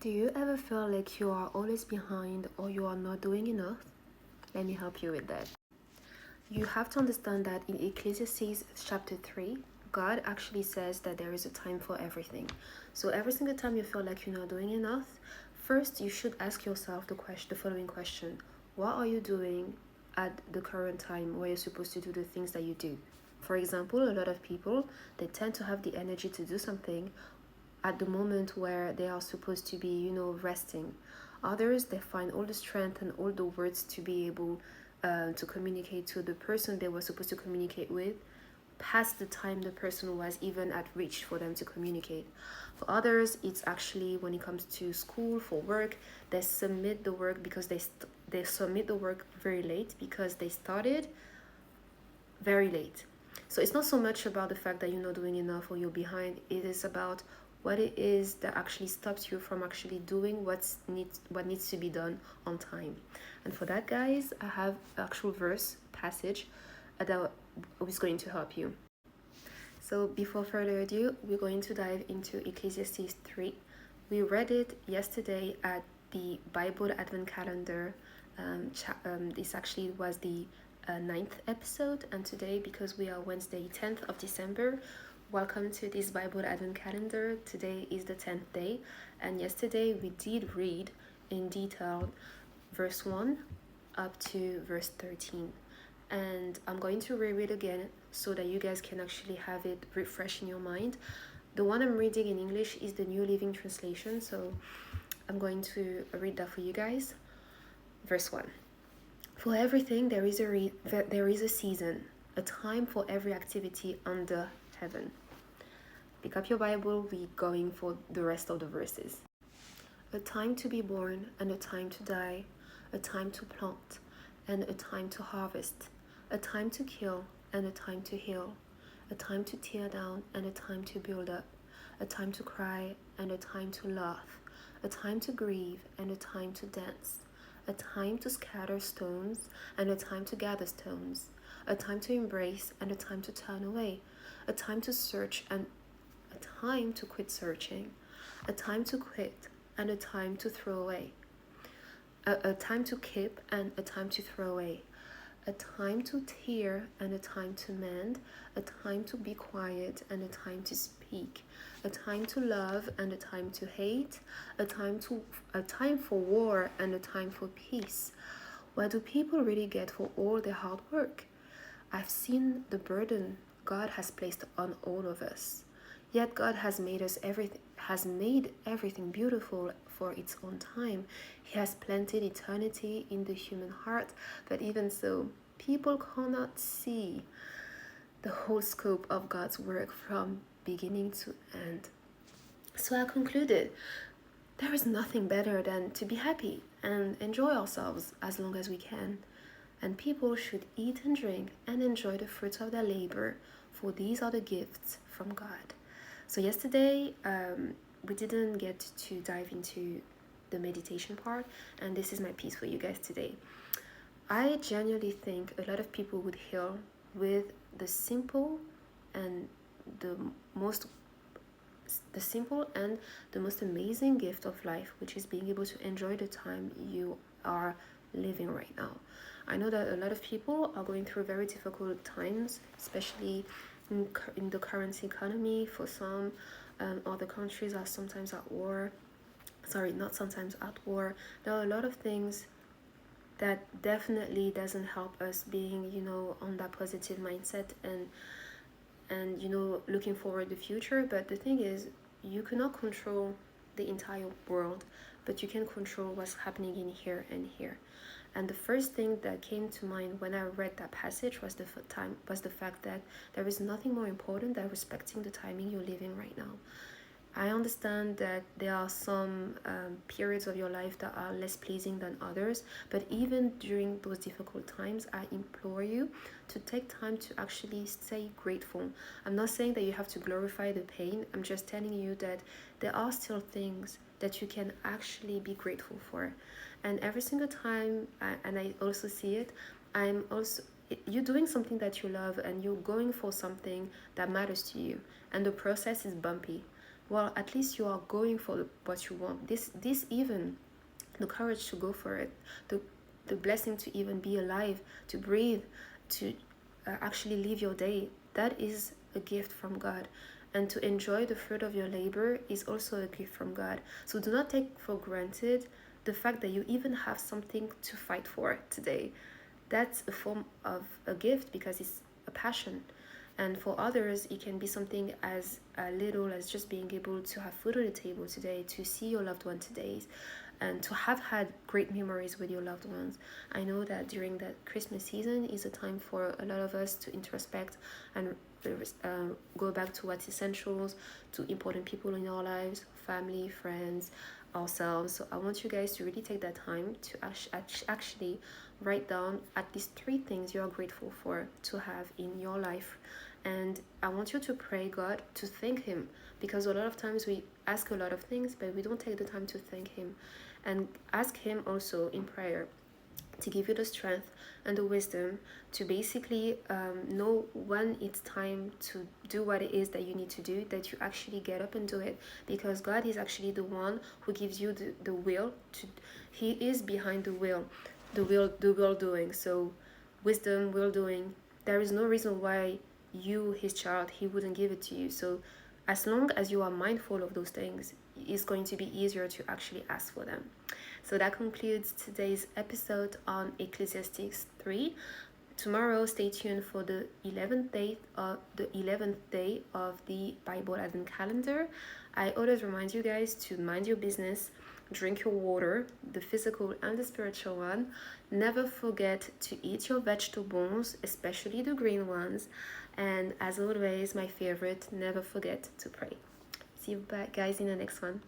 Do you ever feel like you are always behind or you are not doing enough? Let me help you with that. You have to understand that in Ecclesiastes chapter 3, God actually says that there is a time for everything. So every single time you feel like you're not doing enough, first you should ask yourself the following question. What are you doing at the current time where you're supposed to do the things that you do? For example, a lot of people, they tend to have the energy to do something at the moment where they are supposed to be, resting. Others, they find all the strength and all the words to be able to communicate to the person they were supposed to communicate with past the time the person was even at reach for them to communicate. For others, it's actually when it comes to school, for work, they submit the work because they submit the work very late because they started very late. So it's not so much about the fact that you're not doing enough or you're behind. It is about what it is that actually stops you from actually doing what needs to be done on time. And for that, guys, I have actual verse passage that is going to help you. So before further ado, we're going to dive into Ecclesiastes 3. We read it yesterday at the Bible Advent Calendar. This actually was the ninth episode, and today, because we are Wednesday 10th of December, welcome to this Bible Advent Calendar. Today is the 10th day, and yesterday we did read in detail verse 1 up to verse 13. And I'm going to reread again so that you guys can actually have it refresh in your mind. The one I'm reading in English is the New Living Translation, so I'm going to read that for you guys. Verse 1. For everything there is a season, a time for every activity under heaven. Pick up your Bible, we're going for the rest of the verses. A time to be born and a time to die, a time to plant and a time to harvest, a time to kill and a time to heal, a time to tear down and a time to build up, a time to cry and a time to laugh, a time to grieve and a time to dance, a time to scatter stones and a time to gather stones, a time to embrace and a time to turn away, a time to search and a time to quit searching, a time to quit and a time to throw away, a time to keep and a time to throw away, a time to tear and a time to mend, a time to be quiet and a time to speak, a time to love and a time to hate, a time for war and a time for peace. What do people really get for all their hard work? I've seen the burden God has placed on all of us. Yet God has made everything beautiful for its own time. He has planted eternity in the human heart, but even so, people cannot see the whole scope of God's work from beginning to end. So I concluded, there is nothing better than to be happy and enjoy ourselves as long as we can. And people should eat and drink and enjoy the fruits of their labor, for these are the gifts from God. So yesterday, we didn't get to dive into the meditation part, and this is my piece for you guys today. I genuinely think a lot of people would heal with the simple and the most amazing gift of life, which is being able to enjoy the time you are living right now. I know that a lot of people are going through very difficult times, especially in the current economy. For some, other countries are sometimes at war. Sorry, not sometimes at war. There are a lot of things that definitely doesn't help us being, on that positive mindset and looking forward to the future. But the thing is, you cannot control the entire world, but you can control what's happening in here and here. And the first thing that came to mind when I read that passage was the fact that there is nothing more important than respecting the timing you're living right now. I understand that there are some periods of your life that are less pleasing than others, but even during those difficult times, I implore you to take time to actually stay grateful. I'm not saying that you have to glorify the pain. I'm just telling you that there are still things that you can actually be grateful for. And every single time, and I also see it, you're doing something that you love and you're going for something that matters to you, and the process is bumpy. well, at least you are going for what you want. This even the courage to go for it, the blessing to even be alive, to breathe, to actually live your day, that is a gift from God. And to enjoy the fruit of your labor is also a gift from God. So do not take for granted the fact that you even have something to fight for today. That's a form of a gift because it's a passion. And for others, it can be something as little as just being able to have food on the table today, to see your loved one today, and to have had great memories with your loved ones. I know that during that Christmas season is a time for a lot of us to introspect and go back to what's essentials, to important people in our lives, family, friends, ourselves. So I want you guys to really take that time to actually write down at least 3 things you are grateful for to have in your life. And I want you to pray God, to thank Him, because a lot of times we ask a lot of things, but we don't take the time to thank Him. And ask Him also in prayer to give you the strength and the wisdom to basically know when it's time to do what it is that you need to do, that you actually get up and do it, because God is actually the one who gives you the will to. He is behind the will doing. So wisdom, will doing, there is no reason why you, his child, he wouldn't give it to you. So as long as you are mindful of those things, it's going to be easier to actually ask for them. So that concludes today's episode on Ecclesiastes 3. Tomorrow, stay tuned for the 11th day of the Bible Advent calendar. I always remind you guys to mind your business, drink your water, the physical and the spiritual one. Never forget to eat your vegetables, especially the green ones. And as always, my favorite, never forget to pray. See you back, guys, in the next one.